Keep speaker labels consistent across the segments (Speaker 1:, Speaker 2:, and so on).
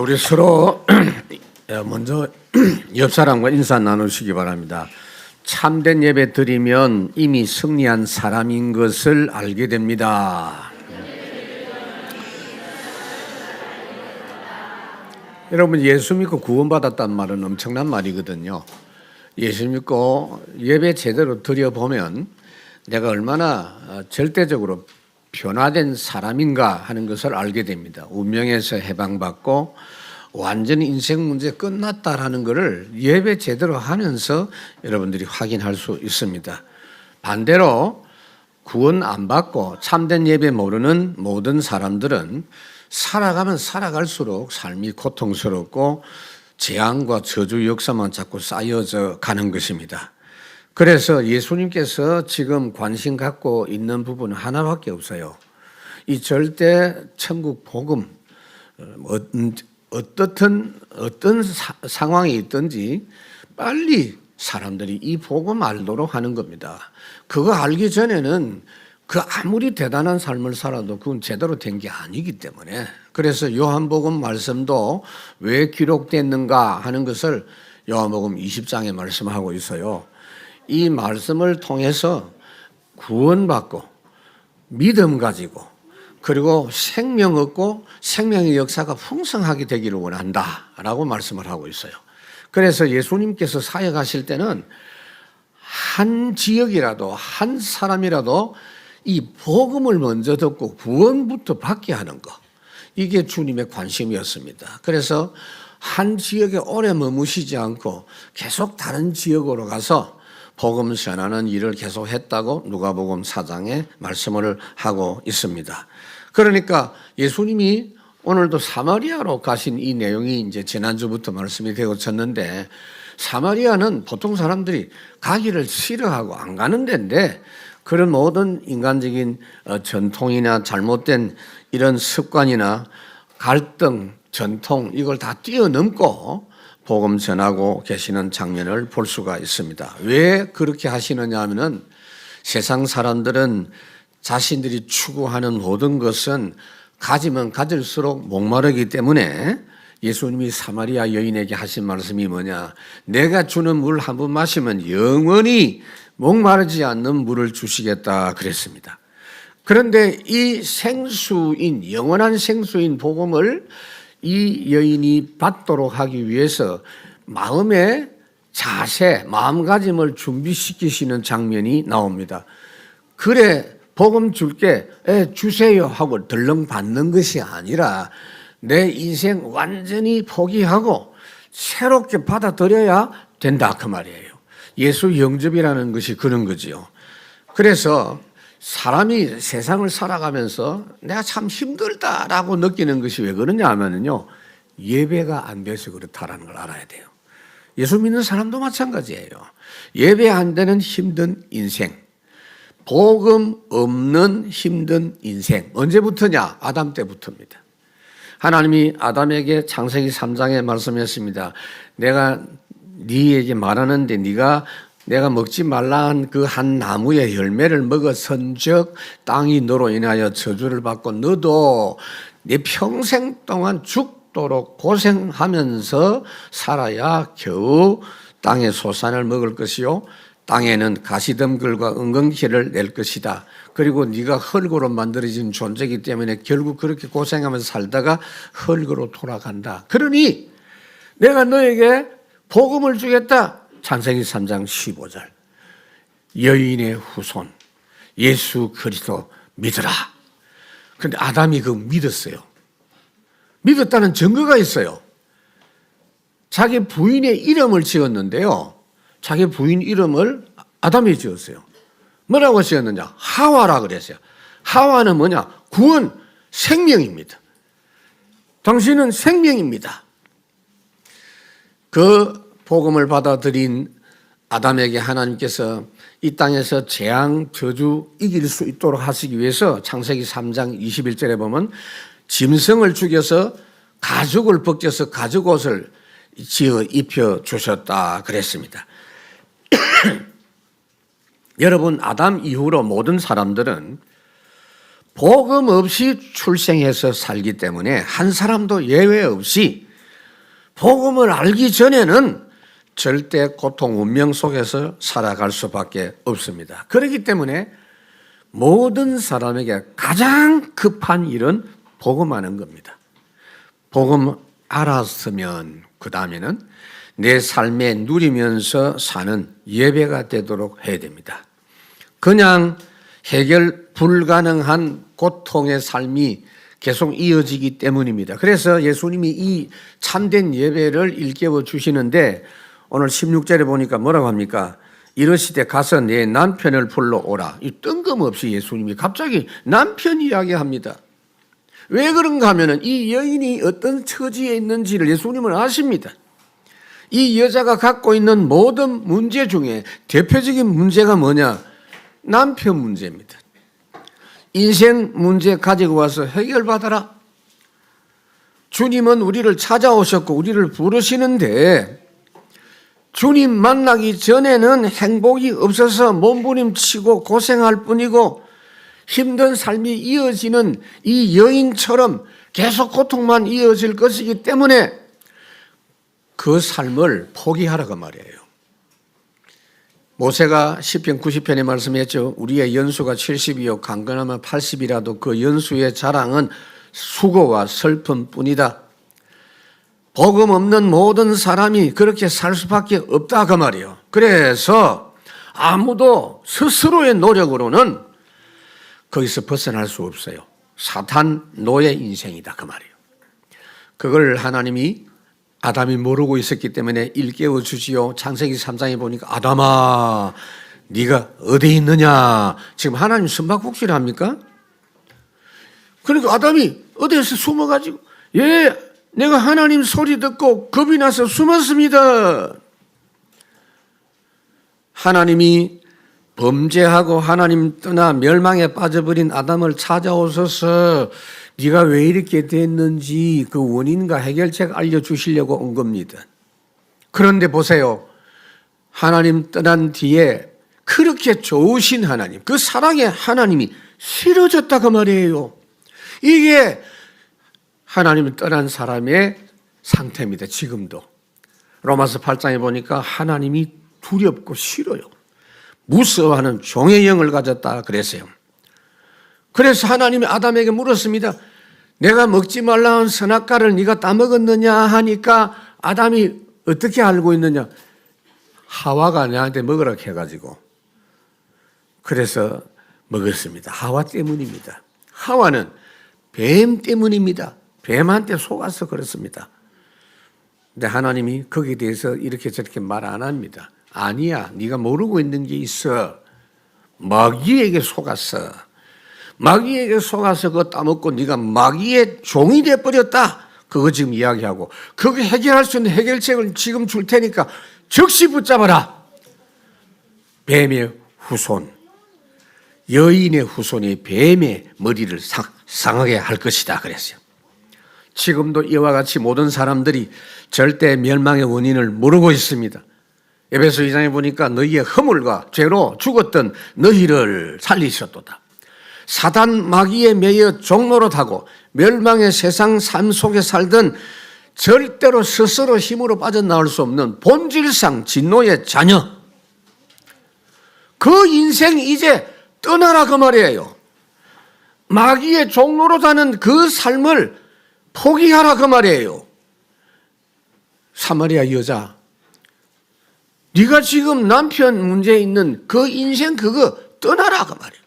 Speaker 1: 우리 서로 먼저 옆 사람과 인사 나누시기 바랍니다. 참된 예배 드리면 이미 승리한 사람인 것을 알게 됩니다. 여러분, 예수 믿고 구원받았다는 말은 엄청난 말이거든요. 예수 믿고 예배 제대로 드려보면 내가 얼마나 절대적으로 변화된 사람인가 하는 것을 알게 됩니다. 운명에서 해방받고 완전히 인생 문제 끝났다라는 것을 예배 제대로 하면서 여러분들이 확인할 수 있습니다. 반대로 구원 안 받고 참된 예배 모르는 모든 사람들은 살아가면 살아갈수록 삶이 고통스럽고 재앙과 저주 역사만 자꾸 쌓여져 가는 것입니다. 그래서 예수님께서 지금 관심 갖고 있는 부분은 하나밖에 없어요. 이 절대 천국 복음, 어떤 상황이 있든지 빨리 사람들이 이 복음 알도록 하는 겁니다. 그거 알기 전에는 그 아무리 대단한 삶을 살아도 그건 제대로 된 게 아니기 때문에, 그래서 요한복음 말씀도 왜 기록됐는가 하는 것을 요한복음 20장에 말씀하고 있어요. 이 말씀을 통해서 구원받고 믿음 가지고 그리고 생명 얻고 생명의 역사가 풍성하게 되기를 원한다라고 말씀을 하고 있어요. 그래서 예수님께서 사역하실 때는 한 지역이라도 한 사람이라도 이 복음을 먼저 듣고 구원부터 받게 하는 것, 이게 주님의 관심이었습니다. 그래서 한 지역에 오래 머무시지 않고 계속 다른 지역으로 가서 복음 전하는 일을 계속 했다고 누가복음 4장에 말씀을 하고 있습니다. 그러니까 예수님이 오늘도 사마리아로 가신 이 내용이 이제 지난주부터 말씀이 되어졌는데, 사마리아는 보통 사람들이 가기를 싫어하고 안 가는 데인데, 그런 모든 인간적인 전통이나 잘못된 이런 습관이나 갈등, 전통, 이걸 다 뛰어넘고 복음 전하고 계시는 장면을 볼 수가 있습니다. 왜 그렇게 하시느냐 하면은 세상 사람들은 자신들이 추구하는 모든 것은 가지면 가질수록 목마르기 때문에 예수님이 사마리아 여인에게 하신 말씀이 뭐냐, 내가 주는 물 한 번 마시면 영원히 목마르지 않는 물을 주시겠다 그랬습니다. 그런데 이 생수인, 영원한 생수인 복음을 이 여인이 받도록 하기 위해서 마음의 자세, 마음가짐을 준비시키시는 장면이 나옵니다. 그래, 복음 줄게, 주세요 하고 덜렁 받는 것이 아니라 내 인생 완전히 포기하고 새롭게 받아들여야 된다 그 말이에요. 예수 영접이라는 것이 그런 거지요. 그래서 사람이 세상을 살아가면서 내가 참 힘들다라고 느끼는 것이 왜 그러냐 하면요, 예배가 안 돼서 그렇다라는 걸 알아야 돼요. 예수 믿는 사람도 마찬가지예요. 예배 안 되는 힘든 인생, 복음 없는 힘든 인생, 언제부터냐? 아담 때부터입니다. 하나님이 아담에게 창세기 3장에 말씀했습니다. 내가 네에게 말하는데 내가 먹지 말라 한 그 한 나무의 열매를 먹었은즉 땅이 너로 인하여 저주를 받고 너도 네 평생 동안 죽도록 고생하면서 살아야 겨우 땅의 소산을 먹을 것이요 땅에는 가시덤불과 은근키를 낼 것이다. 그리고 네가 흙으로 만들어진 존재이기 때문에 결국 그렇게 고생하면서 살다가 흙으로 돌아간다. 그러니 내가 너에게 복음을 주겠다. 창세기 3장 15절. 여인의 후손 예수 그리스도 믿으라. 그런데 아담이 그거 믿었어요. 믿었다는 증거가 있어요. 자기 부인의 이름을 지었는데요, 자기 부인 이름을 아담이 지었어요. 뭐라고 지었느냐? 하와라 그랬어요. 하와는 뭐냐? 구원, 생명입니다. 당신은 생명입니다. 그 복음을 받아들인 아담에게 하나님께서 이 땅에서 재앙, 저주 이길 수 있도록 하시기 위해서 창세기 3장 21절에 보면 짐승을 죽여서 가죽을 벗겨서 가죽 옷을 지어 입혀 주셨다 그랬습니다. 여러분, 아담 이후로 모든 사람들은 복음 없이 출생해서 살기 때문에 한 사람도 예외 없이 복음을 알기 전에는 절대 고통 운명 속에서 살아갈 수밖에 없습니다. 그렇기 때문에 모든 사람에게 가장 급한 일은 복음하는 겁니다. 복음 알았으면 그 다음에는 내 삶에 누리면서 사는 예배가 되도록 해야 됩니다. 그냥 해결 불가능한 고통의 삶이 계속 이어지기 때문입니다. 그래서 예수님이 이 참된 예배를 일깨워 주시는데 오늘 16절에 보니까 뭐라고 합니까? 이르시되 가서 내 남편을 불러오라. 이 뜬금없이 예수님이 갑자기 남편 이야기합니다. 왜 그런가 하면은 이 여인이 어떤 처지에 있는지를 예수님은 아십니다. 이 여자가 갖고 있는 모든 문제 중에 대표적인 문제가 뭐냐? 남편 문제입니다. 인생 문제 가지고 와서 해결받아라. 주님은 우리를 찾아오셨고 우리를 부르시는데 주님 만나기 전에는 행복이 없어서 몸부림치고 고생할 뿐이고 힘든 삶이 이어지는 이 여인처럼 계속 고통만 이어질 것이기 때문에 그 삶을 포기하라고 말이에요. 모세가 시편 90편에 말씀했죠. 우리의 연수가 70이요 강건하면 80이라도 그 연수의 자랑은 수고와 슬픔뿐이다. 복음 없는 모든 사람이 그렇게 살 수밖에 없다 그 말이에요. 그래서 아무도 스스로의 노력으로는 거기서 벗어날 수 없어요. 사탄 노예 인생이다 그 말이에요. 그걸 하나님이 아담이 모르고 있었기 때문에 일깨워 주지요. 창세기 3장에 보니까 아담아 네가 어디 있느냐. 지금 하나님 숨바꼭질합니까? 그러니까 아담이 어디에서 숨어가지고 예 내가 하나님 소리 듣고 겁이 나서 숨었습니다. 하나님이 범죄하고 하나님 떠나 멸망에 빠져버린 아담을 찾아오셔서 네가 왜 이렇게 됐는지 그 원인과 해결책 알려주시려고 온 겁니다. 그런데 보세요. 하나님 떠난 뒤에 그렇게 좋으신 하나님, 그 사랑의 하나님이 싫어졌다 그 말이에요. 이게 하나님이 떠난 사람의 상태입니다. 지금도. 로마서 8장에 보니까 하나님이 두렵고 싫어요. 무서워하는 종의 영을 가졌다 그랬어요. 그래서 하나님이 아담에게 물었습니다. 내가 먹지 말라는 선악과를 네가 따먹었느냐 하니까 아담이 어떻게 알고 있느냐. 하와가 내한테 먹으라 해가지고 그래서 먹었습니다. 하와 때문입니다. 하와는 뱀 때문입니다. 뱀한테 속아서 그렇습니다. 근데 하나님이 거기에 대해서 이렇게 저렇게 말 안 합니다. 아니야, 네가 모르고 있는 게 있어. 마귀에게 속았어. 마귀에게 속아서 그거 따먹고 네가 마귀의 종이 돼버렸다. 그거 지금 이야기하고 그거 해결할 수 있는 해결책을 지금 줄 테니까 즉시 붙잡아라. 뱀의 후손, 여인의 후손이 뱀의 머리를 상하게 할 것이다 그랬어요. 지금도 이와 같이 모든 사람들이 절대 멸망의 원인을 모르고 있습니다. 에베소 2장에 보니까 너희의 허물과 죄로 죽었던 너희를 살리셨도다. 사단 마귀에 매여 종노릇하고 멸망의 세상 삶 속에 살던 절대로 스스로 힘으로 빠져나올 수 없는 본질상 진노의 자녀. 그 인생 이제 떠나라 그 말이에요. 마귀의 종노릇하는 그 삶을 포기하라 그 말이에요. 사마리아 여자, 네가 지금 남편 문제에 있는 그 인생 그거 떠나라 그 말이에요.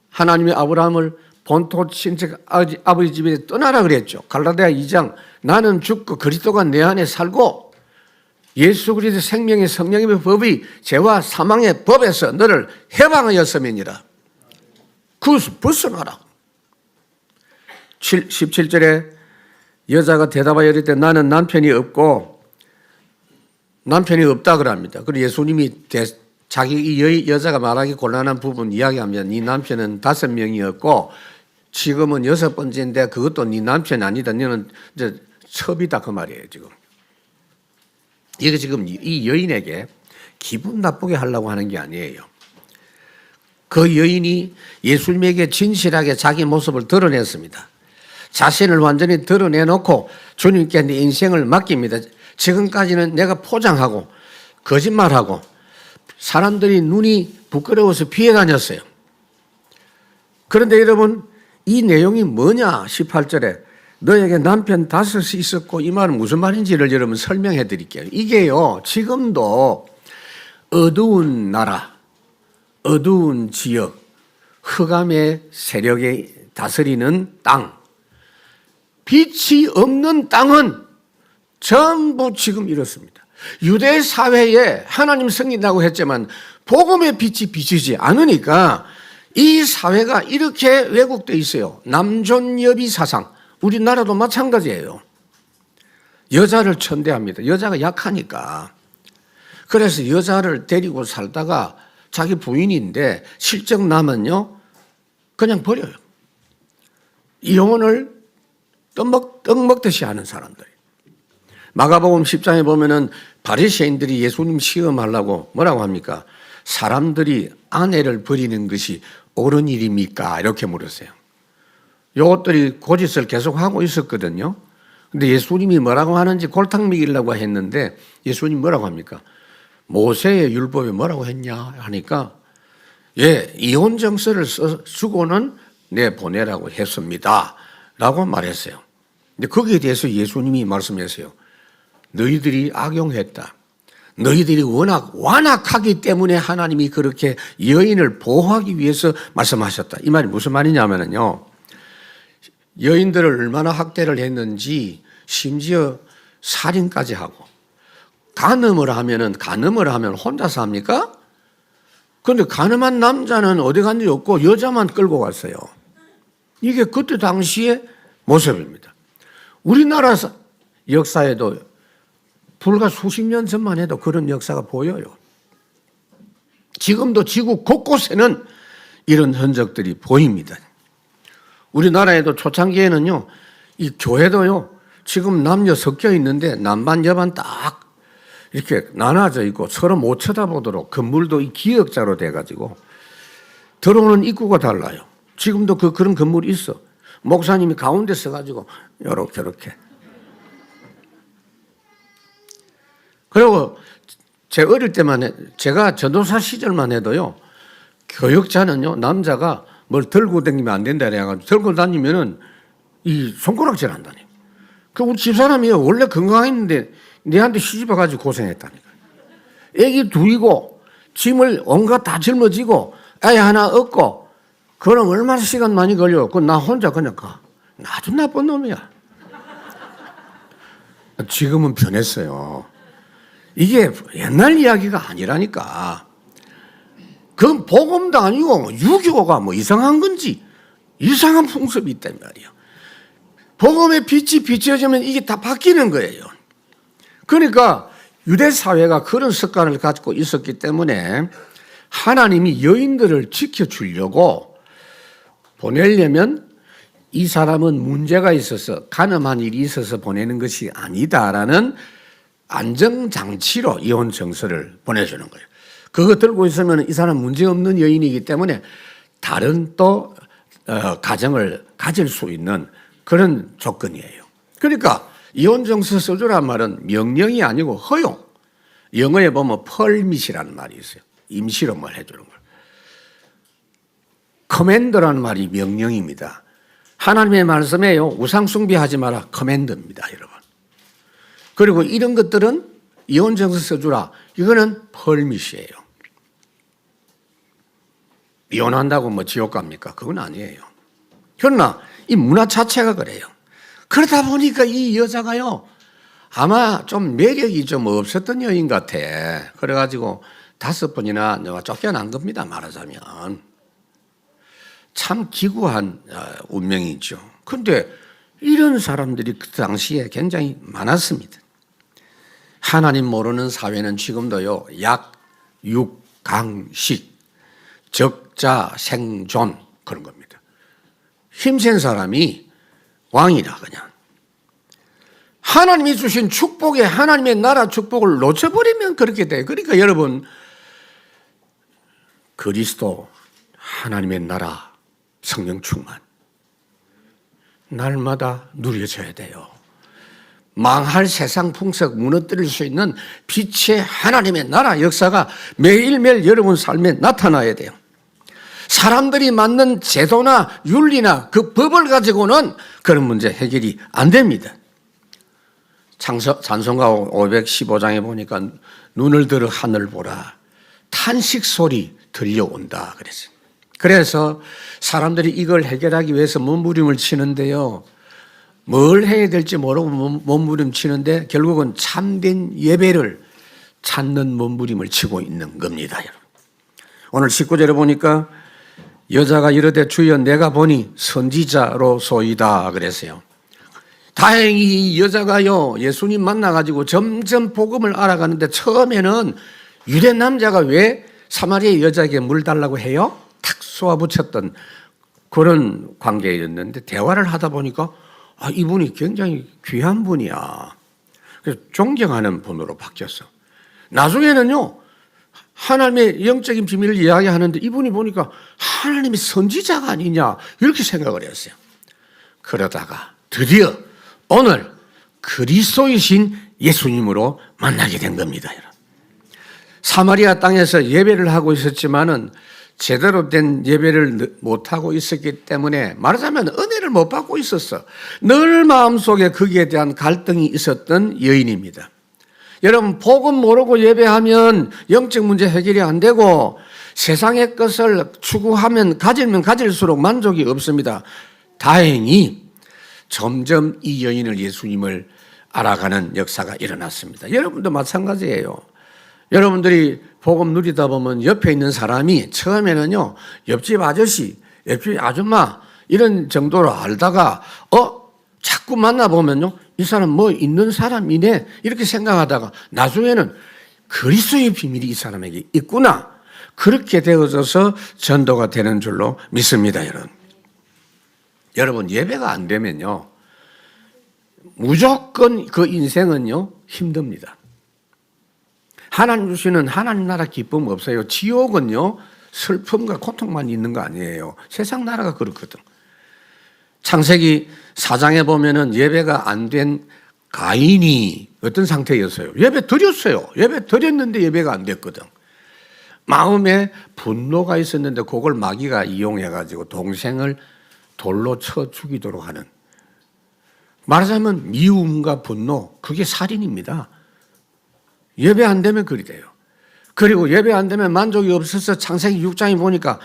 Speaker 1: 하나님이 아브라함을 본토 친척 아버지 집에 떠나라 그랬죠. 갈라디아 2장 나는 죽고 그리스도가 내 안에 살고 예수 그리스도 생명의 성령의 법이 죄와 사망의 법에서 너를 해방하였음이니라. 그것을 벗어나라. 17절에 여자가 대답하여 이르되 나는 남편이 없고 남편이 없다 그럽니다. 그리고 예수님이 자기 이 여자가 말하기 곤란한 부분 이야기하면 네 남편은 5명이었고 지금은 6번째인데 그것도 네 남편 아니다. 너는 이제 첩이다 그 말이에요 지금. 이게 지금 이 여인에게 기분 나쁘게 하려고 하는 게 아니에요. 그 여인이 예수님에게 진실하게 자기 모습을 드러냈습니다. 자신을 완전히 드러내놓고 주님께 내 인생을 맡깁니다. 지금까지는 내가 포장하고 거짓말하고 사람들이 눈이 부끄러워서 피해 다녔어요. 그런데 여러분, 이 내용이 뭐냐? 18절에 너에게 남편 5이 있었고, 이 말은 무슨 말인지를 여러분 설명해 드릴게요. 이게요, 지금도 어두운 나라, 어두운 지역, 흑암의 세력에 다스리는 땅, 빛이 없는 땅은 전부 지금 이렇습니다. 유대 사회에 하나님 섬긴다고 했지만 복음의 빛이 비치지 않으니까 이 사회가 이렇게 왜곡되어 있어요. 남존여비 사상, 우리나라도 마찬가지예요. 여자를 천대합니다. 여자가 약하니까. 그래서 여자를 데리고 살다가 자기 부인인데 실적 나면요 그냥 버려요. 이혼을 떡 먹듯이 하는 사람들. 마가복음 10장에 보면은 바리새인들이 예수님 시험하려고 뭐라고 합니까? 사람들이 아내를 버리는 것이 옳은 일입니까? 이렇게 물었어요. 이것들이 고짓을 계속하고 있었거든요. 근데 예수님이 뭐라고 하는지 골탕 먹이려고 했는데 예수님 뭐라고 합니까? 모세의 율법에 뭐라고 했냐 하니까 예, 이혼 정서를 쓰고는 내보내라고 했습니다 라고 말했어요. 근데 거기에 대해서 예수님이 말씀하세요. 너희들이 악용했다. 너희들이 워낙 완악하기 때문에 하나님이 그렇게 여인을 보호하기 위해서 말씀하셨다. 이 말이 무슨 말이냐면요, 여인들을 얼마나 학대를 했는지 심지어 살인까지 하고 간음을 하면 혼자 삽니까? 그런데 간음한 남자는 어디 간지 없고 여자만 끌고 갔어요. 이게 그때 당시의 모습입니다. 우리나라 역사에도 불과 수십 년 전만 해도 그런 역사가 보여요. 지금도 지구 곳곳에는 이런 흔적들이 보입니다. 우리나라에도 초창기에는요, 이 교회도요, 지금 남녀 섞여 있는데 남반 여반 딱 이렇게 나눠져 있고 서로 못 쳐다보도록 건물도 이 기역자로 돼가지고 들어오는 입구가 달라요. 지금도 그런 건물이 있어. 목사님이 가운데 서가지고 요렇게 저렇게. 그리고 제 어릴 때만 제가 전도사 시절만 해도요, 교역자는요 남자가 뭘 들고 다니면 안 된다 그래가지고 들고 다니면은 이 손가락질 한다니. 그 우리 집사람이요 원래 건강했는데 내한테 시집와가지고 고생했다니까. 애기 둘이고 짐을 온갖 다 짊어지고 애 하나 얻고 그럼 얼마나 시간 많이 걸려. 그 나 혼자 그냥 가. 아주 나쁜 놈이야. 지금은 변했어요. 이게 옛날 이야기가 아니라니까. 그건 복음도 아니고 유교가 뭐 이상한 건지 이상한 풍습이 있단 말이에요. 복음의 빛이 비춰지면 이게 다 바뀌는 거예요. 그러니까 유대 사회가 그런 습관을 가지고 있었기 때문에 하나님이 여인들을 지켜주려고 보내려면 이 사람은 문제가 있어서 간음한 일이 있어서 보내는 것이 아니다라는 안정장치로 이혼 정서를 보내주는 거예요. 그거 들고 있으면 이 사람 문제없는 여인이기 때문에 다른 또 가정을 가질 수 있는 그런 조건이에요. 그러니까 이혼 정서 써주란 말은 명령이 아니고 허용. 영어에 보면 펄밋이라는 말이 있어요. 임시로만 해주는 걸. 커맨더라는 말이 명령입니다. 하나님의 말씀에요. 우상 숭배하지 마라. 커맨더입니다, 여러분. 그리고 이런 것들은 이혼 정서 써주라. 이거는 펄밋이에요. 이혼한다고 뭐 지옥 갑니까? 그건 아니에요. 그러나 이 문화 자체가 그래요. 그러다 보니까 이 여자가요, 아마 좀 매력이 좀 없었던 여인 같아. 그래가지고 5번이나 내가 쫓겨난 겁니다, 말하자면. 참 기구한 운명이죠. 그런데 이런 사람들이 그 당시에 굉장히 많았습니다. 하나님 모르는 사회는 지금도요, 약육강식, 적자 생존 그런 겁니다. 힘센 사람이 왕이라 그냥. 하나님이 주신 축복에 하나님의 나라 축복을 놓쳐버리면 그렇게 돼요. 그러니까 여러분, 그리스도 하나님의 나라, 성령 충만, 날마다 누려져야 돼요. 망할 세상 풍속 무너뜨릴 수 있는 빛의 하나님의 나라 역사가 매일매일 여러분 삶에 나타나야 돼요. 사람들이 만든 제도나 윤리나 그 법을 가지고는 그런 문제 해결이 안 됩니다. 찬송가 515장에 보니까 눈을 들어 하늘 보라, 탄식 소리 들려온다 그랬어요. 그래서 사람들이 이걸 해결하기 위해서 몸부림을 치는데요, 뭘 해야 될지 모르고 몸부림 치는데 결국은 참된 예배를 찾는 몸부림을 치고 있는 겁니다. 여러분, 오늘 19절에 보니까 여자가 이르되 주여 내가 보니 선지자로소이다 그랬어요. 다행히 이 여자가요, 예수님 만나가지고 점점 복음을 알아가는데 처음에는 유대 남자가 왜 사마리아 여자에게 물 달라고 해요? 탁 쏘아붙였던 그런 관계였는데 대화를 하다 보니까 이분이 굉장히 귀한 분이야. 그래서 존경하는 분으로 바뀌었어. 나중에는요, 하나님의 영적인 비밀을 이야기하는데 이분이 보니까 하나님의 선지자가 아니냐 이렇게 생각을 했어요. 그러다가 드디어 오늘 그리스도이신 예수님으로 만나게 된 겁니다. 사마리아 땅에서 예배를 하고 있었지만은 제대로 된 예배를 못하고 있었기 때문에 말하자면 은혜를 못 받고 있었어. 늘 마음속에 거기에 대한 갈등이 있었던 여인입니다. 여러분, 복음 모르고 예배하면 영적 문제 해결이 안 되고 세상의 것을 추구하면 가지면 가질수록 만족이 없습니다. 다행히 점점 이 여인을 예수님을 알아가는 역사가 일어났습니다. 여러분도 마찬가지예요. 여러분들이 복음 누리다 보면 옆에 있는 사람이 처음에는요, 옆집 아저씨, 옆집 아줌마 이런 정도로 알다가 자꾸 만나보면요, 이 사람 뭐 있는 사람이네 이렇게 생각하다가 나중에는 그리스도의 비밀이 이 사람에게 있구나, 그렇게 되어져서 전도가 되는 줄로 믿습니다. 여러분 예배가 안 되면요 무조건 그 인생은요 힘듭니다. 하나님 주시는 하나님 나라 기쁨 없어요. 지옥은요 슬픔과 고통만 있는 거 아니에요. 세상 나라가 그렇거든. 창세기 4장에 보면은 예배가 안 된 가인이 어떤 상태였어요? 예배 드렸어요. 예배 드렸는데 예배가 안 됐거든. 마음에 분노가 있었는데 그걸 마귀가 이용해가지고 동생을 돌로 쳐 죽이도록 하는, 말하자면 미움과 분노, 그게 살인입니다. 예배 안 되면 그리 돼요. 그리고 예배 안 되면 만족이 없어서 창세기 6장에 보니까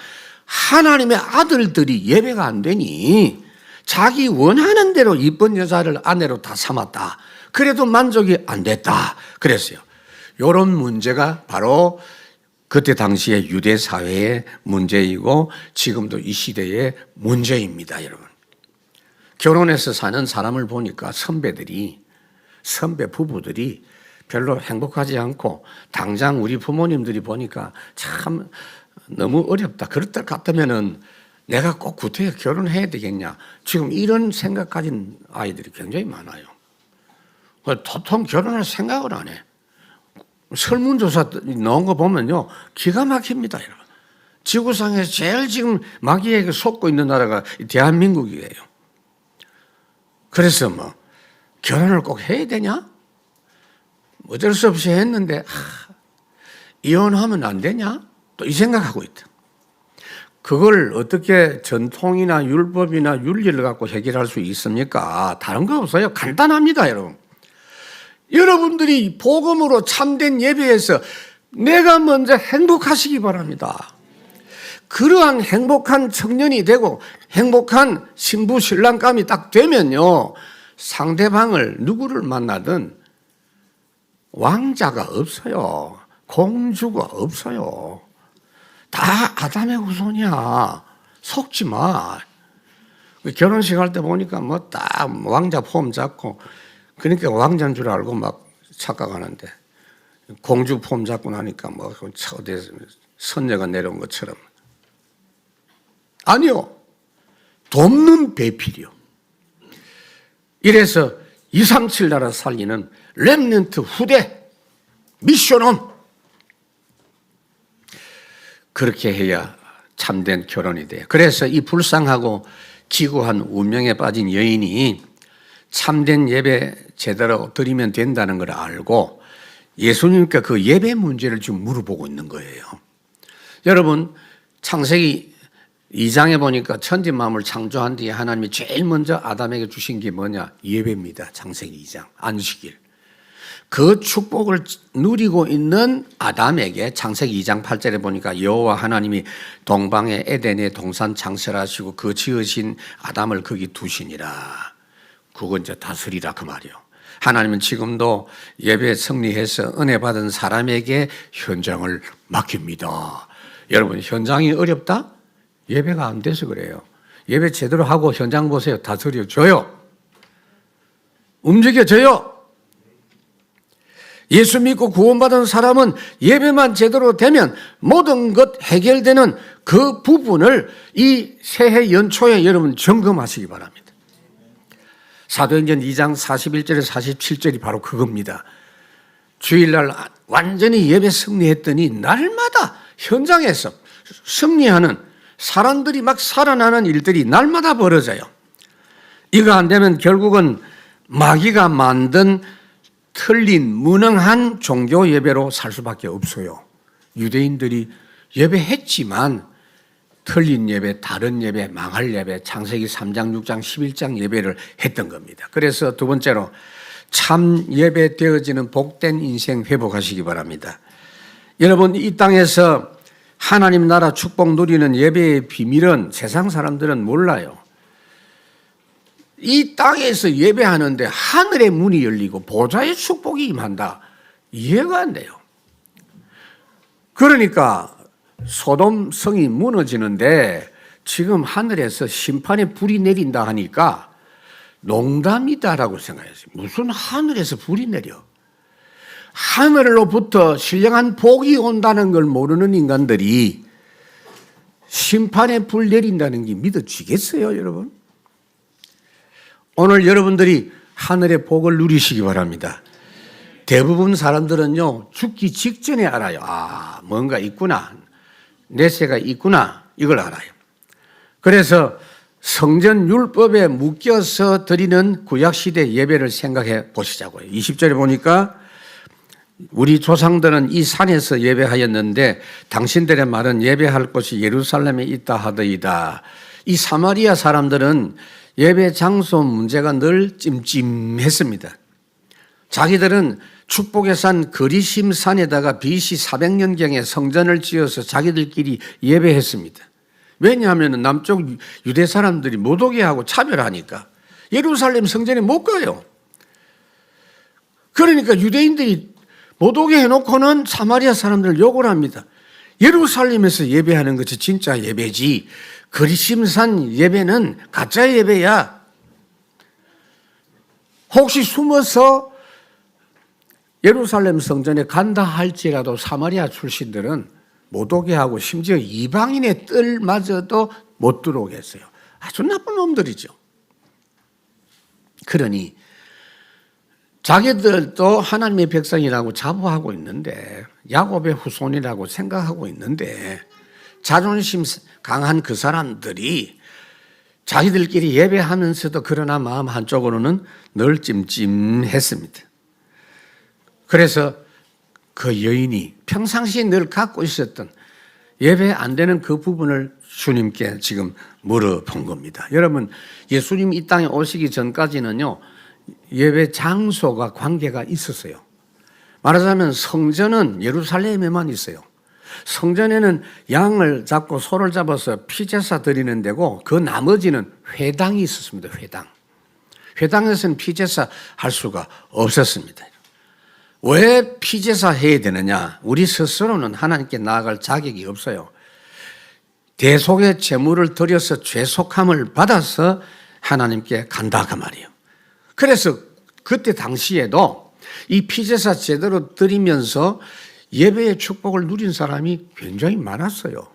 Speaker 1: 하나님의 아들들이 예배가 안 되니 자기 원하는 대로 이쁜 여자를 아내로 다 삼았다. 그래도 만족이 안 됐다 그랬어요. 이런 문제가 바로 그때 당시에 유대 사회의 문제이고 지금도 이 시대의 문제입니다. 여러분, 결혼해서 사는 사람을 보니까 선배 부부들이 별로 행복하지 않고, 당장 우리 부모님들이 보니까 참 너무 어렵다. 그럴 것 같으면은 내가 꼭 구태여 결혼해야 되겠냐, 지금 이런 생각 가진 아이들이 굉장히 많아요. 도통 결혼할 생각을 안 해. 설문조사 나온 거 보면요 기가 막힙니다. 여러분, 지구상에서 제일 지금 마귀에게 속고 있는 나라가 대한민국이에요. 그래서 뭐 결혼을 꼭 해야 되냐? 어쩔 수 없이 했는데 이혼하면 안 되냐? 또 이 생각하고 있다. 그걸 어떻게 전통이나 율법이나 윤리를 갖고 해결할 수 있습니까? 다른 거 없어요. 간단합니다. 여러분들이 복음으로 참된 예배에서 내가 먼저 행복하시기 바랍니다. 그러한 행복한 청년이 되고 행복한 신부 신랑감이 딱 되면요, 상대방을 누구를 만나든 왕자가 없어요. 공주가 없어요. 다 아담의 후손이야. 속지 마. 결혼식 할 때 보니까 뭐 딱 왕자 폼 잡고, 그러니까 왕자인 줄 알고 막 착각하는데 공주 폼 잡고 나니까 뭐 어디 선녀가 내려온 것처럼. 아니요, 돕는 배필이요. 이래서 237 나라 살리는 렘넌트 후대 미션원, 그렇게 해야 참된 결혼이 돼요. 그래서 이 불쌍하고 기구한 운명에 빠진 여인이 참된 예배 제대로 드리면 된다는 걸 알고 예수님께 그 예배 문제를 지금 물어보고 있는 거예요. 여러분, 창세기 2장에 보니까 천지만물 창조한 뒤에 하나님이 제일 먼저 아담에게 주신 게 뭐냐? 예배입니다. 창세기 2장, 안식일. 그 축복을 누리고 있는 아담에게 창세기 2장 8절에 보니까 여호와 하나님이 동방의 에덴에 동산 창설하시고 그 지으신 아담을 거기 두시니라. 그건 이제 다스리라 그 말이요. 하나님은 지금도 예배 승리해서 은혜 받은 사람에게 현장을 맡깁니다. 여러분, 현장이 어렵다? 예배가 안 돼서 그래요. 예배 제대로 하고 현장 보세요. 다스려줘요. 움직여줘요. 예수 믿고 구원받은 사람은 예배만 제대로 되면 모든 것 해결되는 그 부분을 이 새해 연초에 여러분 점검하시기 바랍니다. 사도행전 2장 41절에 47절이 바로 그겁니다. 주일날 완전히 예배 승리했더니 날마다 현장에서 승리하는 사람들이 막 살아나는 일들이 날마다 벌어져요. 이거 안 되면 결국은 마귀가 만든 틀린 무능한 종교 예배로 살 수밖에 없어요. 유대인들이 예배했지만 틀린 예배, 다른 예배, 망할 예배, 창세기 3장, 6장, 11장 예배를 했던 겁니다. 그래서 두 번째로 참 예배 되어지는 복된 인생 회복하시기 바랍니다. 여러분, 이 땅에서 하나님 나라 축복 누리는 예배의 비밀은 세상 사람들은 몰라요. 이 땅에서 예배하는데 하늘의 문이 열리고 보좌의 축복이 임한다. 이해가 안 돼요. 그러니까 소돔 성이 무너지는데 지금 하늘에서 심판의 불이 내린다 하니까 농담이다라고 생각했어요. 무슨 하늘에서 불이 내려. 하늘로부터 신령한 복이 온다는 걸 모르는 인간들이 심판의 불 내린다는 게 믿어지겠어요, 여러분? 오늘 여러분들이 하늘의 복을 누리시기 바랍니다. 대부분 사람들은요, 죽기 직전에 알아요. 아, 뭔가 있구나. 내세가 있구나. 이걸 알아요. 그래서 성전 율법에 묶여서 드리는 구약시대 예배를 생각해 보시자고요. 20절에 보니까 우리 조상들은 이 산에서 예배하였는데 당신들의 말은 예배할 곳이 예루살렘에 있다 하더이다. 이 사마리아 사람들은 예배 장소 문제가 늘 찜찜했습니다. 자기들은 축복의 산 그리심 산에다가 BC 400년경에 성전을 지어서 자기들끼리 예배했습니다. 왜냐하면 남쪽 유대 사람들이 못 오게 하고 차별하니까 예루살렘 성전에 못 가요. 그러니까 유대인들이 못 오게 해놓고는 사마리아 사람들을 욕을 합니다. 예루살렘에서 예배하는 것이 진짜 예배지 그리심산 예배는 가짜 예배야. 혹시 숨어서 예루살렘 성전에 간다 할지라도 사마리아 출신들은 못 오게 하고 심지어 이방인의 뜰마저도 못 들어오게 했어요. 아주 나쁜 놈들이죠. 그러니 자기들도 하나님의 백성이라고 자부하고 있는데 야곱의 후손이라고 생각하고 있는데 자존심 강한 그 사람들이 자기들끼리 예배하면서도 그러나 마음 한쪽으로는 늘 찜찜했습니다. 그래서 그 여인이 평상시에 늘 갖고 있었던 예배 안 되는 그 부분을 주님께 지금 물어본 겁니다. 여러분, 예수님이 이 땅에 오시기 전까지는요, 예배 장소가 관계가 있었어요. 말하자면 성전은 예루살렘에만 있어요. 성전에는 양을 잡고 소를 잡아서 피제사 드리는 데고 그 나머지는 회당이 있었습니다. 회당. 회당에서는 피제사 할 수가 없었습니다. 왜 피제사 해야 되느냐? 우리 스스로는 하나님께 나아갈 자격이 없어요. 대속의 제물을 드려서 죄속함을 받아서 하나님께 간다 그 말이에요. 그래서 그때 당시에도 이 피제사 제대로 드리면서 예배의 축복을 누린 사람이 굉장히 많았어요.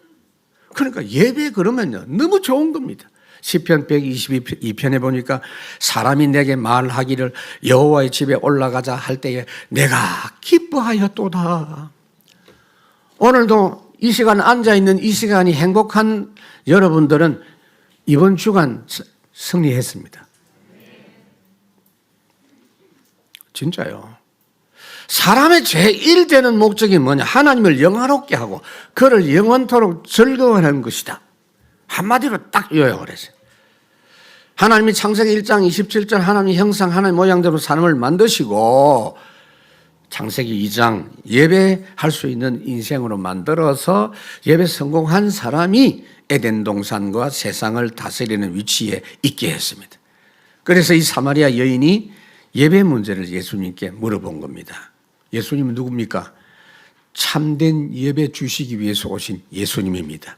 Speaker 1: 그러니까 예배 그러면요 너무 좋은 겁니다. 시편 122편에 보니까 사람이 내게 말하기를 여호와의 집에 올라가자 할 때에 내가 기뻐하였도다. 오늘도 이 시간 앉아있는 이 시간이 행복한 여러분들은 이번 주간 승리했습니다. 진짜요. 사람의 제일 되는 목적이 뭐냐? 하나님을 영화롭게 하고 그를 영원토록 즐거워하는 것이다. 한마디로 딱 요약을 했어요. 하나님이 창세기 1장 27절 하나님 형상 하나님 모양대로 사람을 만드시고 창세기 2장 예배할 수 있는 인생으로 만들어서 예배 성공한 사람이 에덴 동산과 세상을 다스리는 위치에 있게 했습니다. 그래서 이 사마리아 여인이 예배 문제를 예수님께 물어본 겁니다. 예수님은 누굽니까? 참된 예배 주시기 위해서 오신 예수님입니다.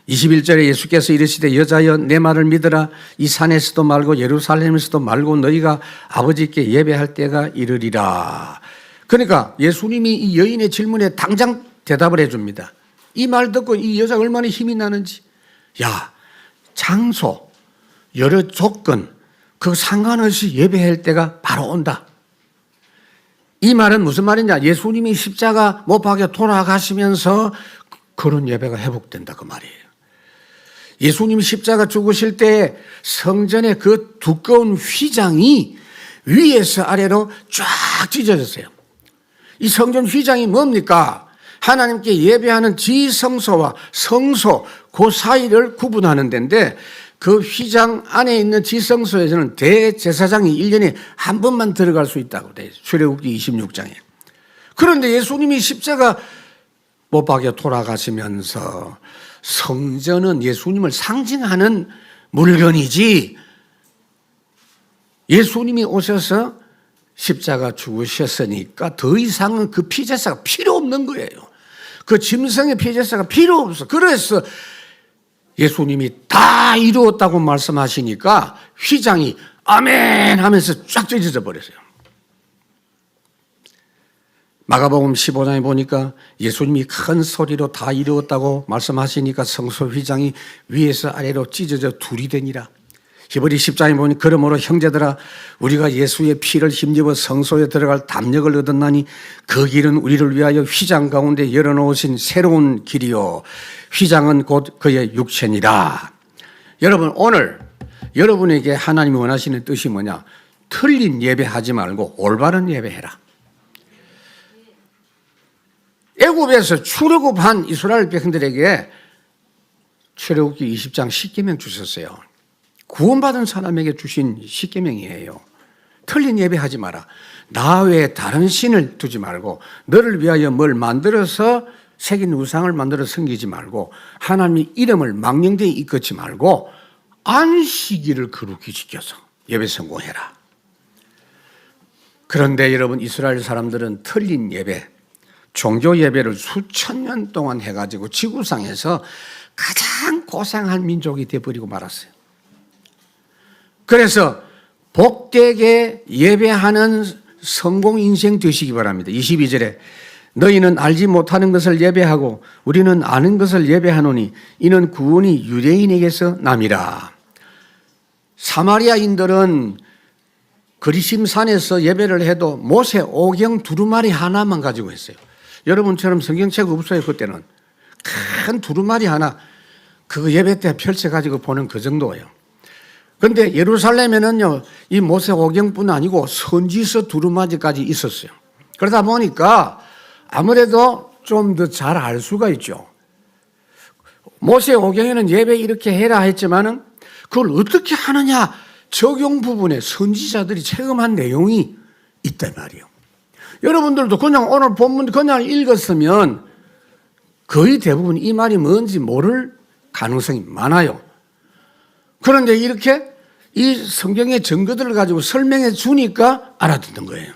Speaker 1: 21절에 예수께서 이르시되 여자여 내 말을 믿으라. 이 산에서도 말고 예루살렘에서도 말고 너희가 아버지께 예배할 때가 이르리라. 그러니까 예수님이 이 여인의 질문에 당장 대답을 해줍니다. 이 말 듣고 이 여자가 얼마나 힘이 나는지. 야, 장소, 여러 조건 그 상관없이 예배할 때가 바로 온다. 이 말은 무슨 말이냐? 예수님이 십자가 못 박혀 돌아가시면서 그런 예배가 회복된다 그 말이에요. 예수님이 십자가 죽으실 때 성전의 그 두꺼운 휘장이 위에서 아래로 쫙 찢어졌어요. 이 성전 휘장이 뭡니까? 하나님께 예배하는 지성소와 성소 그 사이를 구분하는 데인데 그 휘장 안에 있는 지성소에서는 대제사장이 1년에 한 번만 들어갈 수 있다고 돼 있어요. 출애굽기 26장에. 그런데 예수님이 십자가 못 박혀 돌아가시면서 성전은 예수님을 상징하는 물건이지 예수님이 오셔서 십자가 죽으셨으니까 더 이상은 그 피제사가 필요 없는 거예요. 그 짐승의 피제사가 필요 없어. 그래서 예수님이 다 이루었다고 말씀하시니까 휘장이 아멘 하면서 쫙 찢어져 버렸어요. 마가복음 15장에 보니까 예수님이 큰 소리로 다 이루었다고 말씀하시니까 성소 휘장이 위에서 아래로 찢어져 둘이 되니라. 히브리 10장에 보니 그러므로 형제들아 우리가 예수의 피를 힘입어 성소에 들어갈 담력을 얻었나니 그 길은 우리를 위하여 휘장 가운데 열어놓으신 새로운 길이요 휘장은 곧 그의 육체니라. 여러분 오늘 여러분에게 하나님이 원하시는 뜻이 뭐냐? 틀린 예배하지 말고 올바른 예배해라. 애굽에서 출애굽한 이스라엘 백성들에게 출애굽기 20장 십계명 주셨어요. 구원받은 사람에게 주신 십계명이에요. 틀린 예배하지 마라. 나 외에 다른 신을 두지 말고 너를 위하여 뭘 만들어서 새긴 우상을 만들어 섬기지 말고 하나님의 이름을 망령되이 이끌지 말고 안식일을 거룩히 지켜서 예배 성공해라. 그런데 여러분 이스라엘 사람들은 틀린 예배, 종교 예배를 수천 년 동안 해가지고 지구상에서 가장 고생한 민족이 되어버리고 말았어요. 그래서 복되게 예배하는 성공 인생 되시기 바랍니다. 22절에 너희는 알지 못하는 것을 예배하고 우리는 아는 것을 예배하노니 이는 구원이 유대인에게서 남이라. 사마리아인들은 그리심산에서 예배를 해도 모세 오경 두루마리 하나만 가지고 했어요. 여러분처럼 성경책 없어요. 그때는 큰 두루마리 하나 그거 예배 때 펼쳐가지고 보는 그 정도예요. 그런데 예루살렘에는요 이 모세 오경뿐 아니고 선지서 두루마리까지 있었어요. 그러다 보니까 아무래도 좀 더 잘 알 수가 있죠. 모세 오경에는 예배 이렇게 해라 했지만은 그걸 어떻게 하느냐 적용 부분에 선지자들이 체험한 내용이 있단 말이에요. 여러분들도 그냥 오늘 본문 그냥 읽었으면 거의 대부분 이 말이 뭔지 모를 가능성이 많아요. 그런데 이렇게 이 성경의 증거들을 가지고 설명해 주니까 알아듣는 거예요.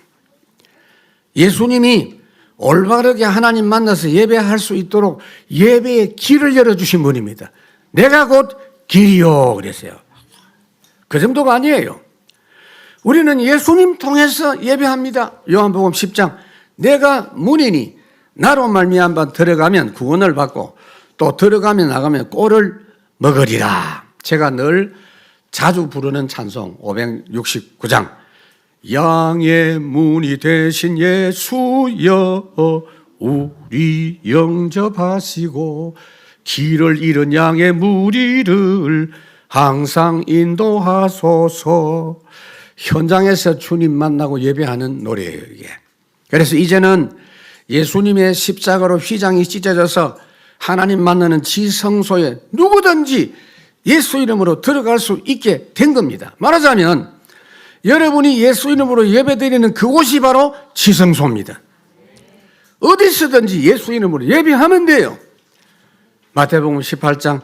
Speaker 1: 예수님이 올바르게 하나님 만나서 예배할 수 있도록 예배의 길을 열어주신 분입니다. 내가 곧 길이요 그랬어요. 그 정도가 아니에요. 우리는 예수님 통해서 예배합니다. 요한복음 10장 내가 문이니 나로 말미암아 들어가면 구원을 받고 또 들어가면 나가면 꼴을 먹으리라. 제가 늘 자주 부르는 찬송 569장 양의 문이 되신 예수여 우리 영접하시고 길을 잃은 양의 무리를 항상 인도하소서. 현장에서 주님 만나고 예배하는 노래예요, 이게. 그래서 이제는 예수님의 십자가로 휘장이 찢어져서 하나님 만나는 지성소에 누구든지 예수 이름으로 들어갈 수 있게 된 겁니다. 말하자면 여러분이 예수 이름으로 예배드리는 그곳이 바로 지성소입니다. 어디서든지 예수 이름으로 예배하면 돼요. 마태복음 18장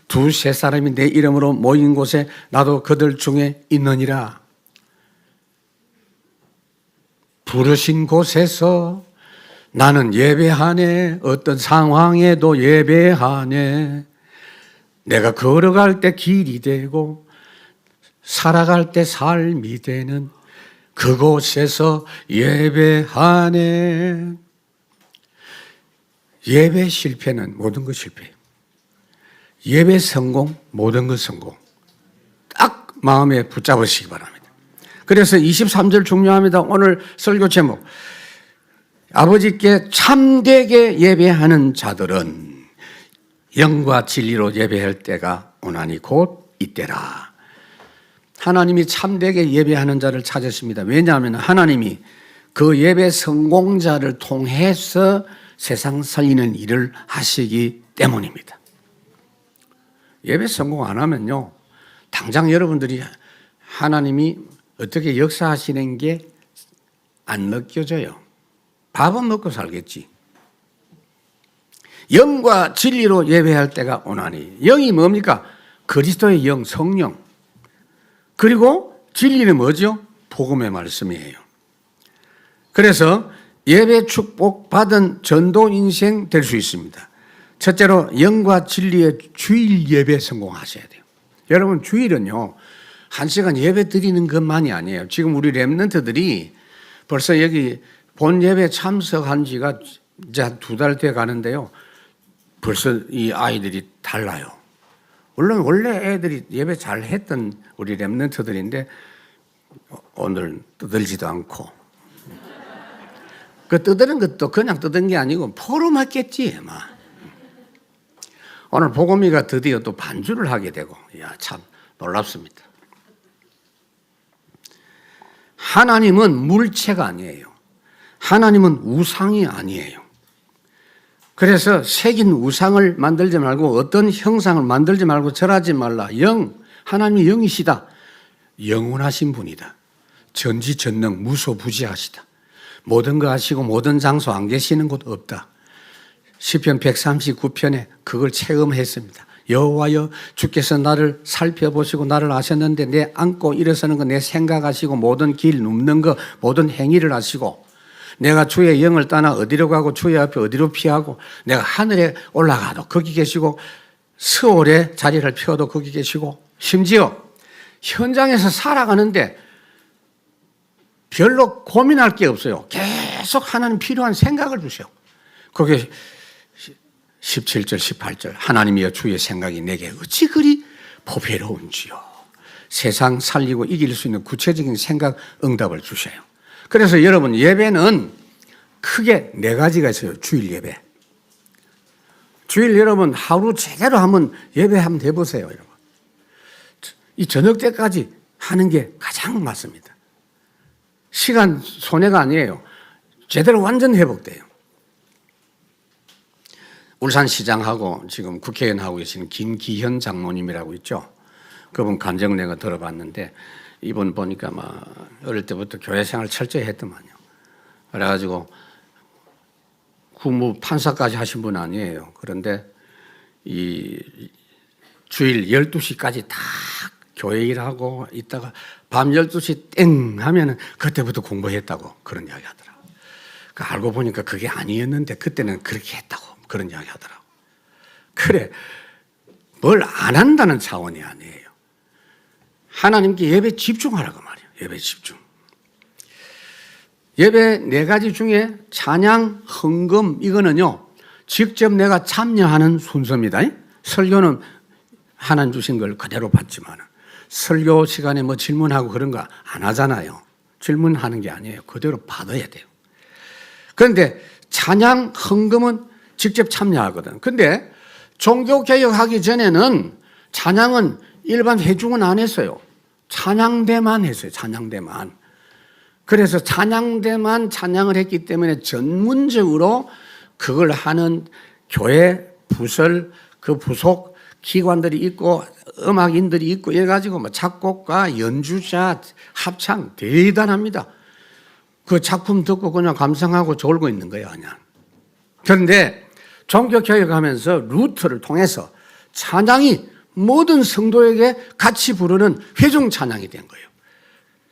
Speaker 1: 두세 사람이 내 이름으로 모인 곳에 나도 그들 중에 있느니라. 부르신 곳에서 나는 예배하네. 어떤 상황에도 예배하네. 내가 걸어갈 때 길이 되고 살아갈 때 삶이 되는 그곳에서 예배하네. 예배 실패는 모든 것 실패예요. 예배 성공, 모든 것 성공. 딱 마음에 붙잡으시기 바랍니다. 그래서 23절 중요합니다. 오늘 설교 제목. 아버지께 참되게 예배하는 자들은 영과 진리로 예배할 때가 오나니 곧 이때라. 하나님이 참되게 예배하는 자를 찾으십니다. 왜냐하면 하나님이 그 예배 성공자를 통해서 세상 살리는 일을 하시기 때문입니다. 예배 성공 안 하면요, 당장 여러분들이 하나님이 어떻게 역사하시는 게 안 느껴져요. 밥은 먹고 살겠지. 영과 진리로 예배할 때가 오나니. 영이 뭡니까? 그리스도의 영, 성령. 그리고 진리는 뭐죠? 복음의 말씀이에요. 그래서 예배 축복 받은 전도 인생 될 수 있습니다. 첫째로 영과 진리의 주일 예배 성공하셔야 돼요. 여러분, 주일은요 1시간 예배 드리는 것만이 아니에요. 지금 우리 렘넌트들이 벌써 여기 본 예배 참석한 지가 이제 한 2달 돼 가는데요, 벌써 이 아이들이 달라요. 물론 원래 애들이 예배 잘 했던 우리 렘넌트들인데 오늘 떠들지도 않고, 그 떠드는 것도 그냥 떠든 게 아니고 포럼했겠지 막. 오늘 복음이가 드디어 또 반주를 하게 되고, 야, 참 놀랍습니다. 하나님은 물체가 아니에요. 하나님은 우상이 아니에요. 그래서 새긴 우상을 만들지 말고 어떤 형상을 만들지 말고 절하지 말라. 영, 하나님이 영이시다. 영원하신 분이다. 전지전능 무소부지하시다. 모든 거 아시고 모든 장소 안 계시는 곳 없다. 시편 139편에 그걸 체험했습니다. 여호와여, 주께서 나를 살펴보시고 나를 아셨는데 내 앉고 일어서는 거, 내 생각하시고 모든 길 눕는 거, 모든 행위를 아시고, 내가 주의 영을 떠나 어디로 가고 주의 앞에 어디로 피하고, 내가 하늘에 올라가도 거기 계시고 스올에 자리를 펴도 거기 계시고, 심지어 현장에서 살아가는데 별로 고민할 게 없어요. 계속 하나님 필요한 생각을 주셔. 그게 17절 18절 하나님이여 주의 생각이 내게 어찌 그리 보배로운지요. 세상 살리고 이길 수 있는 구체적인 생각 응답을 주셔요. 그래서 여러분, 예배는 크게 4가지가 있어요. 주일 예배. 주일 여러분 하루 제대로 한번 예배 한번 해보세요. 여러분, 이 저녁 때까지 하는 게 가장 맞습니다. 시간 손해가 아니에요. 제대로 완전 회복돼요. 울산시장하고 지금 국회의원 하고 계시는 김기현 장로님이라고 있죠. 그분 간증 내가 들어봤는데, 이분 보니까 막 어릴 때부터 교회 생활 철저히 했더만요. 그래가지고 국무 판사까지 하신 분 아니에요. 그런데 이 주일 12시까지 다 교회 일하고 있다가 밤 12시 땡 하면은 그때부터 공부했다고 그런 이야기 하더라고요. 그러니까 알고 보니까 그게 아니었는데 그때는 그렇게 했다고 그런 이야기 하더라고요. 그래, 뭘 안 한다는 차원이 아니에요. 하나님께 예배 집중하라고 말이에요. 예배 집중. 예배 4가지 중에 찬양, 헌금, 이거는요 직접 내가 참여하는 순서입니다. 설교는 하나님 주신 걸 그대로 받지만, 설교 시간에 뭐 질문하고 그런 거 안 하잖아요. 질문하는 게 아니에요. 그대로 받아야 돼요. 그런데 찬양 헌금은 직접 참여하거든. 근데 종교개혁하기 전에는 찬양은 일반 회중은 안 했어요. 찬양대만 했어요. 찬양대만. 그래서 찬양대만 찬양을 했기 때문에 전문적으로 그걸 하는 교회, 부설, 그 부속 기관들이 있고 음악인들이 있고 이래가지고 뭐 작곡가, 연주자, 합창 대단합니다. 그 작품 듣고 그냥 감상하고 졸고 있는 거예요, 그냥. 그런데 종교개혁하면서 루트를 통해서 찬양이 모든 성도에게 같이 부르는 회중 찬양이 된 거예요.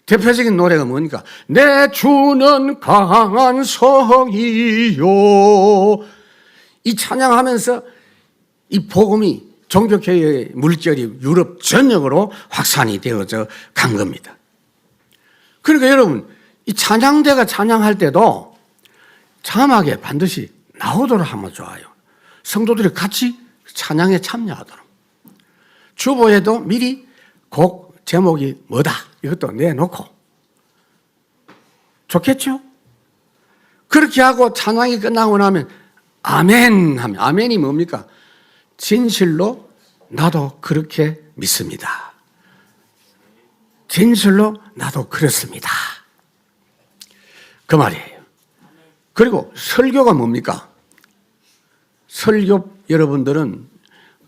Speaker 1: 대표적인 노래가 뭐니까 내 주는 강한 성이요. 이 찬양하면서 이 복음이 종교개혁의 물결이 유럽 전역으로 확산이 되어져 간 겁니다. 그러니까 여러분 이 찬양대가 찬양할 때도 자막에 반드시 나오도록 하면 좋아요. 성도들이 같이 찬양에 참여하도록. 주보에도 미리 곡 제목이 뭐다 이것도 내놓고 좋겠죠? 그렇게 하고 찬양이 끝나고 나면 아멘 하면 아멘이 뭡니까? 진실로 나도 그렇게 믿습니다. 진실로 나도 그렇습니다. 그 말이에요. 그리고 설교가 뭡니까? 설교 여러분들은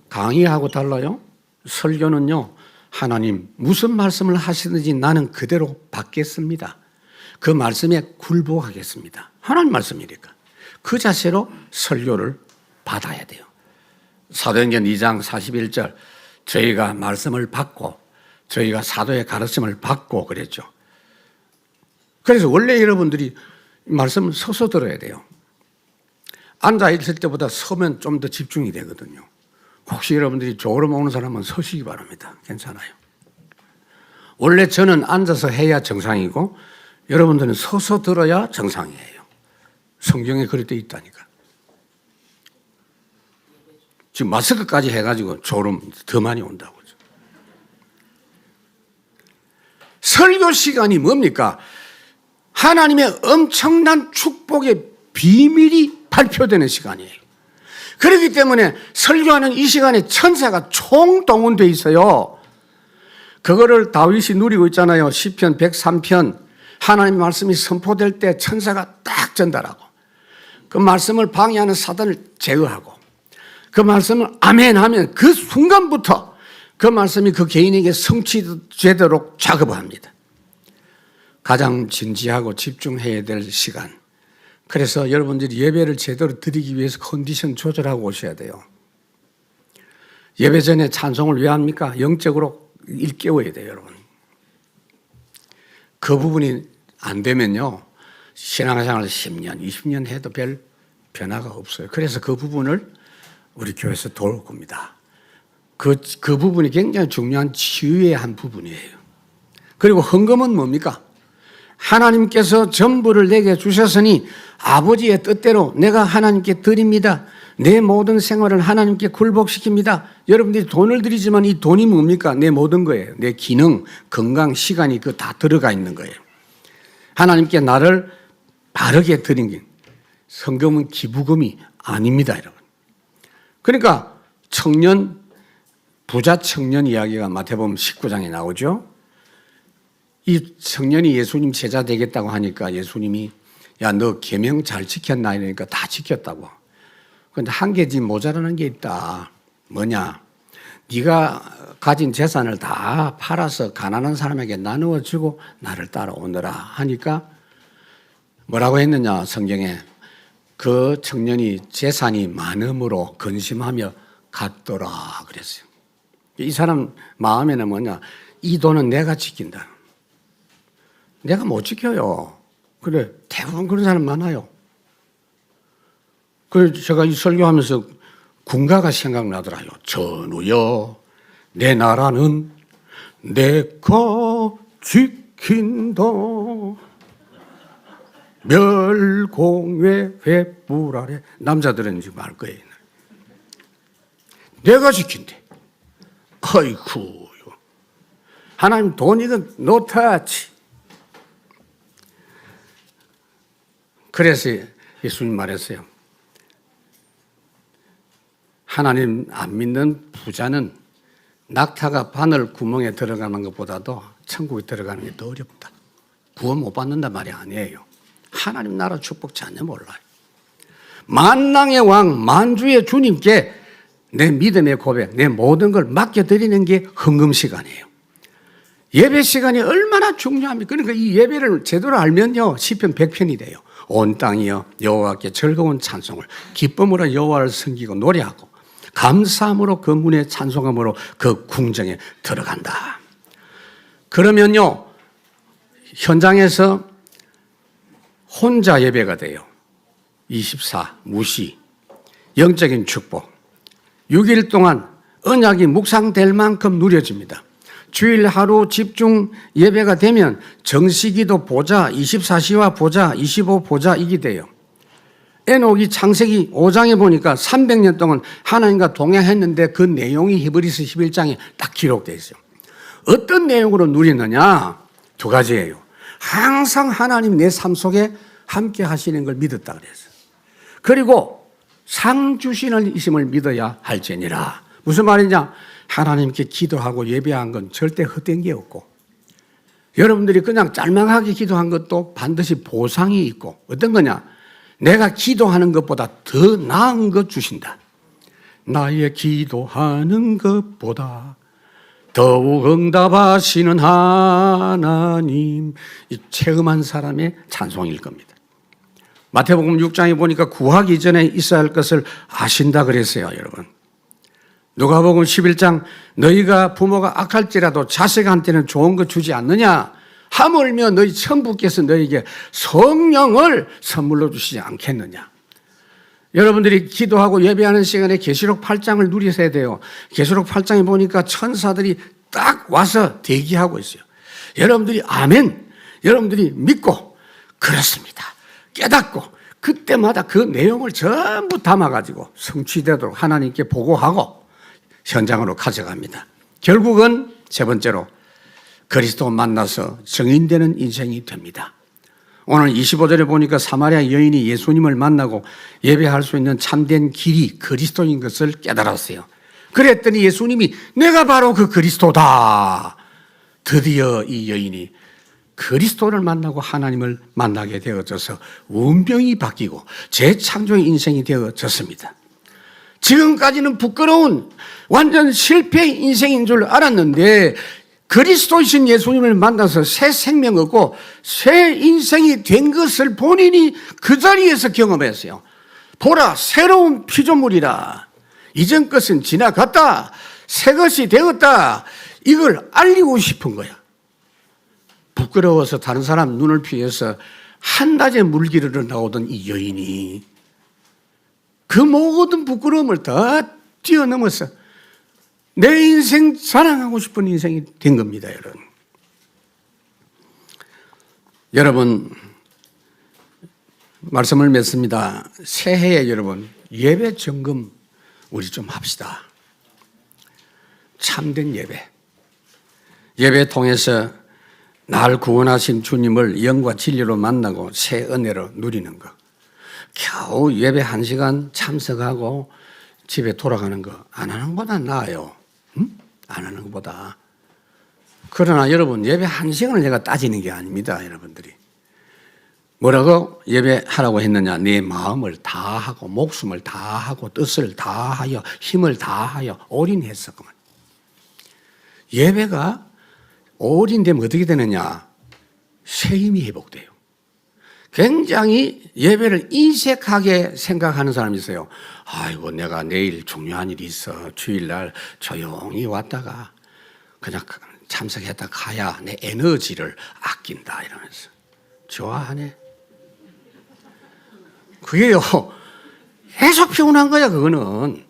Speaker 1: 강의하고 달라요. 설교는요. 하나님 무슨 말씀을 하시든지 나는 그대로 받겠습니다. 그 말씀에 굴복하겠습니다. 하나님 말씀이니까. 그 자세로 설교를 받아야 돼요. 사도행전 2장 41절 저희가 말씀을 받고 저희가 사도의 가르침을 받고 그랬죠. 그래서 원래 여러분들이 말씀을 서서 들어야 돼요. 앉아있을 때보다 서면 좀 더 집중이 되거든요. 혹시 여러분들이 졸음 오는 사람은 서시기 바랍니다. 괜찮아요. 원래 저는 앉아서 해야 정상이고 여러분들은 서서 들어야 정상이에요. 성경에 그럴 때 있다니까. 지금 마스크까지 해가지고 졸음 더 많이 온다고. 설교 시간이 뭡니까? 하나님의 엄청난 축복의 비밀이 발표되는 시간이에요. 그렇기 때문에 설교하는 이 시간에 천사가 총동원되어 있어요. 그거를 다윗이 누리고 있잖아요. 시편 103편 하나님의 말씀이 선포될 때 천사가 딱 전달하고 그 말씀을 방해하는 사단을 제어하고 그 말씀을 아멘 하면 그 순간부터 그 말씀이 그 개인에게 성취되도록 작업을 합니다. 가장 진지하고 집중해야 될 시간. 그래서 여러분들이 예배를 제대로 드리기 위해서 컨디션 조절하고 오셔야 돼요. 예배 전에 찬송을 왜 합니까? 영적으로 일깨워야 돼요, 여러분. 그 부분이 안 되면요. 신앙생활 10년, 20년 해도 별 변화가 없어요. 그래서 그 부분을 우리 교회에서 도울 겁니다. 그 부분이 굉장히 중요한 치유의 한 부분이에요. 그리고 헌금은 뭡니까? 하나님께서 전부를 내게 주셨으니 아버지의 뜻대로 내가 하나님께 드립니다. 내 모든 생활을 하나님께 굴복시킵니다. 여러분들이 돈을 드리지만 이 돈이 뭡니까? 내 모든 거예요. 내 기능, 건강, 시간이 그 다 들어가 있는 거예요. 하나님께 나를 바르게 드린 게 헌금은 기부금이 아닙니다, 여러분. 그러니까 청년, 부자 청년 이야기가 마태복음 19장에 나오죠. 이 청년이 예수님 제자 되겠다고 하니까 예수님이 야, 너 계명 잘 지켰나? 이러니까 다 지켰다고. 그런데 한 개 지금 모자라는 게 있다. 뭐냐? 네가 가진 재산을 다 팔아서 가난한 사람에게 나누어 주고 나를 따라오너라 하니까 뭐라고 했느냐 성경에 그 청년이 재산이 많음으로 근심하며 갔더라 그랬어요. 이 사람 마음에는 뭐냐? 이 돈은 내가 지킨다. 내가 못 지켜요. 그래, 대부분 그런 사람 많아요. 그래서 제가 이 설교하면서 군가가 생각나더라요. 전우여, 내 나라는 내가 지킨다. 멸공의 횃불 아래. 남자들은 지금 알 거예요. 내가 지킨대. 아이고. 하나님 돈 이건 노타치. 그래서 예수님 말했어요. 하나님 안 믿는 부자는 낙타가 바늘 구멍에 들어가는 것보다도 천국에 들어가는 게 더 어렵다. 구원 못 받는단 말이 아니에요. 하나님 나라 축복 전혀 몰라요. 만왕의 왕, 만주의 주님께 내 믿음의 고백, 내 모든 걸 맡겨드리는 게 헌금 시간이에요. 예배 시간이 얼마나 중요합니까? 그러니까 이 예배를 제대로 알면요, 시편 100편이 돼요. 온 땅이여 여호와께 즐거운 찬송을, 기쁨으로 여호와를 섬기고 노래하고 감사함으로 그 문에 찬송함으로 그 궁정에 들어간다. 그러면요, 현장에서 혼자 예배가 돼요. 24 무시, 영적인 축복. 6일 동안 언약이 묵상될 만큼 누려집니다. 주일 하루 집중 예배가 되면 정시기도 보자, 24시와 보자, 25 보자 이게 돼요. 에녹이 창세기 5장에 보니까 300년 동안 하나님과 동행했는데 그 내용이 히브리서 11장에 딱 기록되어 있어요. 어떤 내용으로 누리느냐? 두 가지예요. 항상 하나님 내 삶 속에 함께 하시는 걸 믿었다 그랬어요. 그리고 상 주시는 이심을 믿어야 할지니라. 무슨 말이냐? 하나님께 기도하고 예배한 건 절대 헛된 게 없고, 여러분들이 그냥 짤막하게 기도한 것도 반드시 보상이 있고, 어떤 거냐? 내가 기도하는 것보다 더 나은 것 주신다. 나의 기도하는 것보다 더욱 응답하시는 하나님. 이 체험한 사람의 찬송일 겁니다. 마태복음 6장에 보니까 구하기 전에 있어야 할 것을 아신다 그랬어요, 여러분. 누가복음 11장 너희가 부모가 악할지라도 자식한테는 좋은 거 주지 않느냐? 하물며 너희 천부께서 너희에게 성령을 선물로 주시지 않겠느냐? 여러분들이 기도하고 예배하는 시간에 계시록 8장을 누리셔야 돼요. 계시록 8장에 보니까 천사들이 딱 와서 대기하고 있어요. 여러분들이 아멘, 여러분들이 믿고 그렇습니다, 깨닫고 그때마다 그 내용을 전부 담아가지고 성취되도록 하나님께 보고하고 현장으로 가져갑니다. 결국은 세 번째로 그리스도 만나서 증인되는 인생이 됩니다. 오늘 25절에 보니까 사마리아 여인이 예수님을 만나고 예배할 수 있는 참된 길이 그리스도인 것을 깨달았어요. 그랬더니 예수님이 내가 바로 그 그리스도다. 드디어 이 여인이 그리스도를 만나고 하나님을 만나게 되어져서 운명이 바뀌고 재창조의 인생이 되어졌습니다. 지금까지는 부끄러운 완전 실패의 인생인 줄 알았는데 그리스도이신 예수님을 만나서 새 생명 얻고 새 인생이 된 것을 본인이 그 자리에서 경험했어요. 보라, 새로운 피조물이라. 이전 것은 지나갔다. 새 것이 되었다. 이걸 알리고 싶은 거야. 부끄러워서 다른 사람 눈을 피해서 한낮에 물기르러 나오던 이 여인이 그 모든 부끄러움을 다 뛰어넘어서 내 인생 자랑하고 싶은 인생이 된 겁니다, 여러분. 여러분, 말씀을 맺습니다. 새해에 여러분, 예배 점검 우리 좀 합시다. 참된 예배. 예배 통해서 날 구원하신 주님을 영과 진리로 만나고 새 은혜로 누리는 것. 겨우 예배 1시간 참석하고 집에 돌아가는 거 안 하는 것보다 나아요. 응? 안 하는 것보다. 그러나 여러분, 예배 1시간을 내가 따지는 게 아닙니다, 여러분들이. 뭐라고 예배하라고 했느냐? 내 마음을 다하고 목숨을 다하고 뜻을 다하여 힘을 다하여 올인했어. 예배가 올인되면 어떻게 되느냐? 새 힘이 회복돼요. 굉장히 예배를 인색하게 생각하는 사람이 있어요. 아이고, 내가 내일 중요한 일이 있어. 주일날 조용히 왔다가 그냥 참석했다 가야 내 에너지를 아낀다 이러면서. 좋아하네. 그게요, 계속 피곤한 거야, 그거는.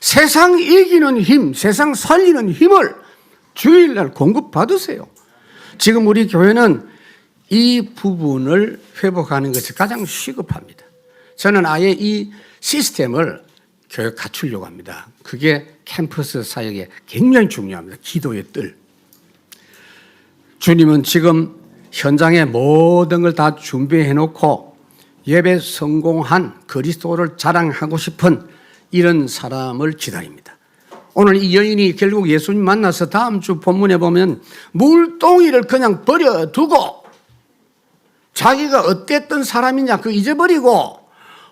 Speaker 1: 세상 이기는 힘, 세상 살리는 힘을 주일날 공급받으세요. 지금 우리 교회는 이 부분을 회복하는 것이 가장 시급합니다. 저는 아예 이 시스템을 교회 갖추려고 합니다. 그게 캠퍼스 사역에 굉장히 중요합니다. 기도의 뜰. 주님은 지금 현장에 모든 걸 다 준비해 놓고
Speaker 2: 예배 성공한 그리스도를 자랑하고 싶은 이런 사람을 기다립니다. 오늘 이 여인이 결국 예수님 만나서 다음 주 본문에 보면 물동이를 그냥 버려두고 자기가 어땠던 사람이냐 그 잊어버리고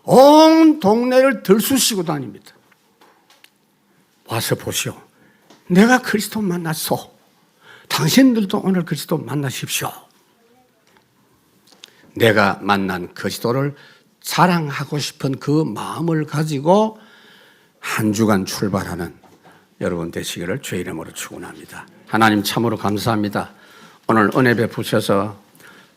Speaker 2: 온 동네를 들쑤시고 다닙니다. 와서 보시오. 내가 그리스도 만났소. 당신들도 오늘 그리스도 만나십시오. 내가 만난 그리스도를 자랑하고 싶은 그 마음을 가지고 한 주간 출발하는 여러분 되시기를 주의 이름으로 축원합니다. 하나님 참으로 감사합니다. 오늘 은혜 베푸셔서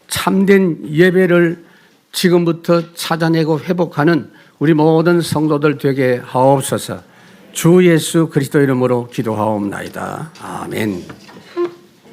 Speaker 2: 참된 예배를 지금부터 찾아내고 회복하는 우리 모든 성도들 되게 하옵소서. 주 예수 그리스도 이름으로 기도하옵나이다. 아멘.